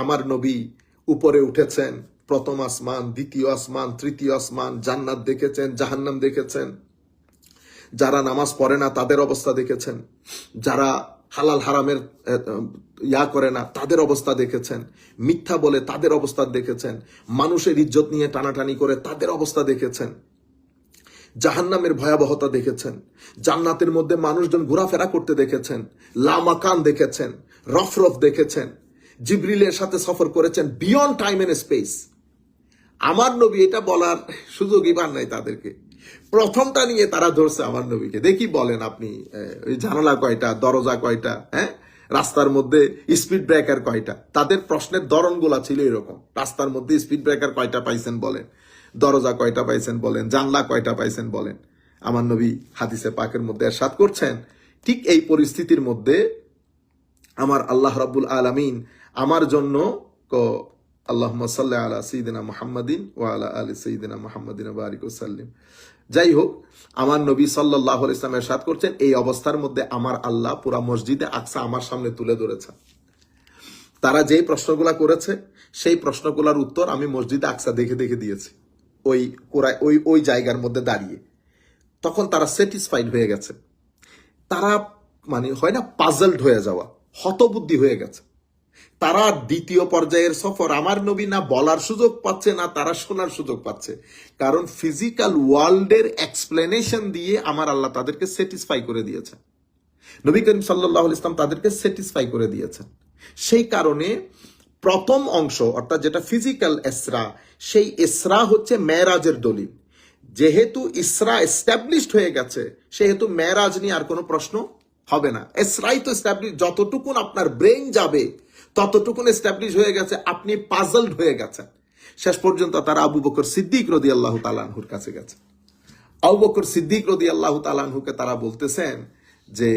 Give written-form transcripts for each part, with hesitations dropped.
আমার নবী উপরে উঠেছেন, প্রথম আসমান, দ্বিতীয় আসমান, তৃতীয় আসমান, জান্নাত দেখেছেন, জাহান্নাম দেখেছেন, যারা নামাজ পড়ে না তাদের অবস্থা দেখেছেন, যারা হালাল হারামের করে না তাদের অবস্থা দেখেছেন, মিথ্যা বলে তাদের অবস্থা দেখেছেন, মানুষের ইজ্জত নিয়ে টানাটানি করে তাদের অবস্থা দেখেছেন, জাহান্নামের ভয়াবহতা দেখেছেন, জান্নাতের মধ্যে মানুষজন ঘোরাফেরা করতে দেখেছেন, লামাকান দেখেছেন, রফরফ দেখেছেন, জিবরিলের সাথে সফর করেছেন বিয়ন্ড টাইম এন্ড স্পেস। আমার নবী এটা বলার সুযোগই পান নাই তাদেরকে। প্রথমটা নিয়ে তারা ধরছে আমার নবীকে। দেখি বলেন আপনি, ওই জানালা কয়টা, দরজা কয়টা, হ্যাঁ, রাস্তার মধ্যে স্পিড ব্রেকার কয়টা? তাদের প্রশ্নের ধরনগুলা ছিল এরকম। রাস্তার মধ্যে স্পিড ব্রেকার কয়টা পাইছেন বলেন, দরজা কয়টা পাইছেন বলেন, জানলা কয়টা পাইছেন বলেন। আমার নবী হাদিসে পাকের মধ্যে ইরশাদ করছেন, ঠিক এই পরিস্থিতির মধ্যে আমার আল্লাহ রাব্বুল আলামিন আমার জন্য আল্লাহুম্মা সাল্লি আলা সাইয়্যিদিনা মুহাম্মাদিন ওয়া আলা আলি সাইয়্যিদিনা মুহাম্মাদিন ওয়া বারিক ওয়াসাল্লিম। যাই হোক, আমার নবী সাল্লাল্লাহু আলাইহি ওয়াসাল্লাম ইরশাদ করছেন, এই অবস্থার মধ্যে আমার আল্লাহ পুরা মসজিদে আকসা আমার সামনে তুলে ধরেছে। তারা যেই প্রশ্নগুলা করেছে সেই প্রশ্নগুলোর উত্তর আমি মসজিদে আকসা দেখে দেখে দিয়েছি, ওই জায়গার মধ্যে দাঁড়িয়ে। তখন তারা স্যাটিসফাইড হয়ে গেছে। তারা মানে হয় না পাজলড হয়ে যাওয়া, হতবুদ্ধি হয়ে গেছে। তারা দ্বিতীয় পর্যায়ের সফর আমার নবী না বলার সুযোগ পাচ্ছে, না তারা শোনার সুযোগ পাচ্ছে। কারণ ফিজিক্যাল ওয়ার্ল্ডের এক্সপ্লেনেশন দিয়ে আমার আল্লাহ তাদেরকে স্যাটিসফাই করে দিয়েছেন, নবী করিম সাল্লাল্লাহু আলাইহি ওয়াসাল্লাম তাদেরকে স্যাটিসফাই করে দিয়েছেন। সেই কারণে প্রথম অংশ অর্থাৎ যেটা ফিজিক্যাল ইসরা, সেই ইসরা হচ্ছে মেরাজের দলিল। যেহেতু ইসরা এস্টাবলিশড হয়ে গেছে, সেহেতু মেরাজ নিয়ে আর কোনো প্রশ্ন হবে না। ইসরাই তো এস্টাবলিশ, যতটুকুন আপনার ব্রেন যাবে ততটুকুন এস্টাবলিশ হয়ে গেছে, আপনি পাজলড হয়ে গেছেন। শেষ পর্যন্ত তারা আবু বকর সিদ্দিক রাদিয়াল্লাহু তাআলা আনহুর কাছে গেছে। আবু বকর সিদ্দিক রাদিয়াল্লাহু তাআলা আনহুকে তারা বলতেছেন যে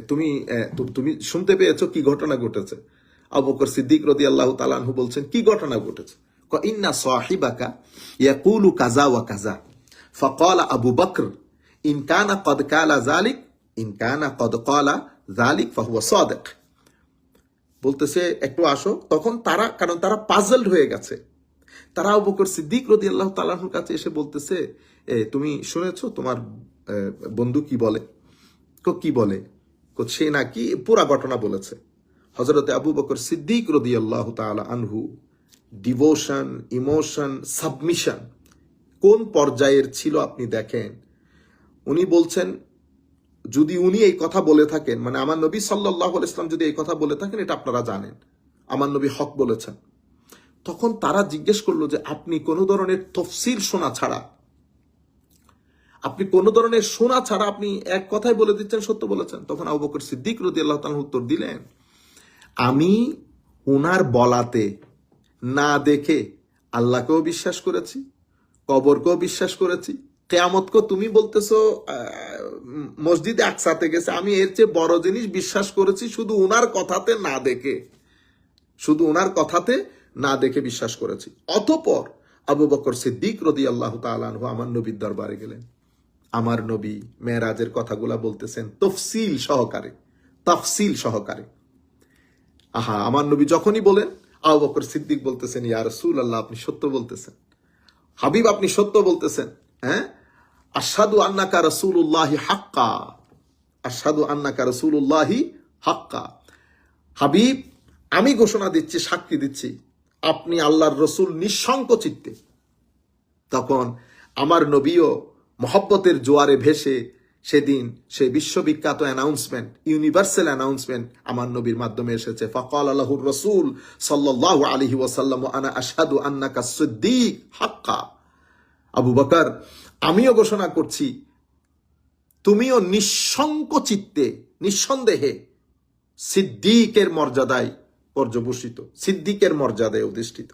তুমি শুনতে পেয়েছো কি ঘটনা ঘটেছে? আবু বকর সিদ্দিক রাদিয়াল্লাহু তাআলা আনহু বলছেন, কি ঘটনা ঘটেছে? ইন্না সাহিবাকা ইয়াকুলু কাযা ওয়া কাযা ফাকালা আবু বকর ইন কানা ক্বাদ কালা যালিক ইন কানা ক্বাদ ক্বালা যালিক ফাহুয়া সাদিক। বলতেছে একটু আসো। তখন তারা, কারণ তারা পাজলড হয়ে গেছে, তারা আবু বকর সিদ্দিক রাদিয়াল্লাহু তাআলা আনহুর কাছে এসে বলতেছে, তুমি শুনেছো তোমার বন্ধু কি বলে? কি বলে? সে নাকি পুরা ঘটনা বলেছে। হযরতে আবু বকর সিদ্দিক রাদিয়াল্লাহু তাআলা আনহু ডিভোশন, ইমোশন, সাবমিশন কোন পর্যায়ের ছিল আপনি দেখেন। উনি বলছেন, যদি উনি এই কথা বলে থাকেন, মানে আমার নবী সাল্লাল্লাহু আলাইহি ওয়াসাল্লাম যদি এই কথা বলে থাকেন, এটা আপনারা জানেন আমার নবী হক বলেছেন। তখন তারা জিজ্ঞেস করলো যে আপনি কোনো ধরনের তফসিল শোনা ছাড়া, আপনি কোনো ধরনের শোনা ছাড়া আপনি এক কথাই বলে দিচ্ছেন সত্য বলেছেন? তখন আবু বকর সিদ্দিক রাদিয়াল্লাহু তাআলা উত্তর দিলেন, আমি ওনার বলাতে না দেখে আল্লাহকেও বিশ্বাস করেছি, কবরকেও বিশ্বাস করেছি, কিয়ামতকেও। তুমি বলতেছো মসজিদে আকসাতে গেছে, আমি এর চেয়ে বড় জিনিস বিশ্বাস করেছি শুধু ওনার কথাতে না দেখে, শুধু ওনার কথাতে না দেখে বিশ্বাস করেছি। অতঃপর আবু বকর সিদ্দিক রাদিয়াল্লাহু তাআলা আনহু আমার নবীর দরবারে গেলেন। আমার নবী মেরাজের কথাগুলা বলতেছেন তফসিল সহকারে, তাফসিল সহকারে। আমার নবী যখনই বলেন, আবু বকর সিদ্দিক বলতেছেন, ইয়া রাসূলুল্লাহ, আপনি সত্য বলতেছেন, হাবিব আপনি সত্য বলতেছেন। হ্যাঁ, আশহাদু আন্নাকা রাসূলুল্লাহি হাক্কা, আশহাদু আন্নাকা রাসূলুল্লাহি হাক্কা। হাবিব, আমি ঘোষণা দিচ্ছি, সাক্ষী দিচ্ছি, আপনি আল্লাহর রসুল নিঃসংকোচিত্তে। তখন আমার নবীও মহব্বতের জোয়ারে ভেসে সেদিন সেই বিশ্ববিখ্যাত অ্যানাউন্সমেন্ট, ইউনিভার্সাল অ্যানাউন্সমেন্ট আমার নবীর মাধ্যমে এসেছে। ফাকালা লাহুর রাসূল সাল্লাল্লাহু আলাইহি ওয়াসাল্লাম, আনা আশহাদু আন্নাকা সিদ্দিক হাক্কা। আবু বকর, আমিও ঘোষণা করছি, তুমিও নিঃসংকোচিত্তে, নিঃসন্দেহে সিদ্দিকের মর্যাদায় পর্যবসিত, সিদ্দিকের মর্যাদায় অধিষ্ঠিত।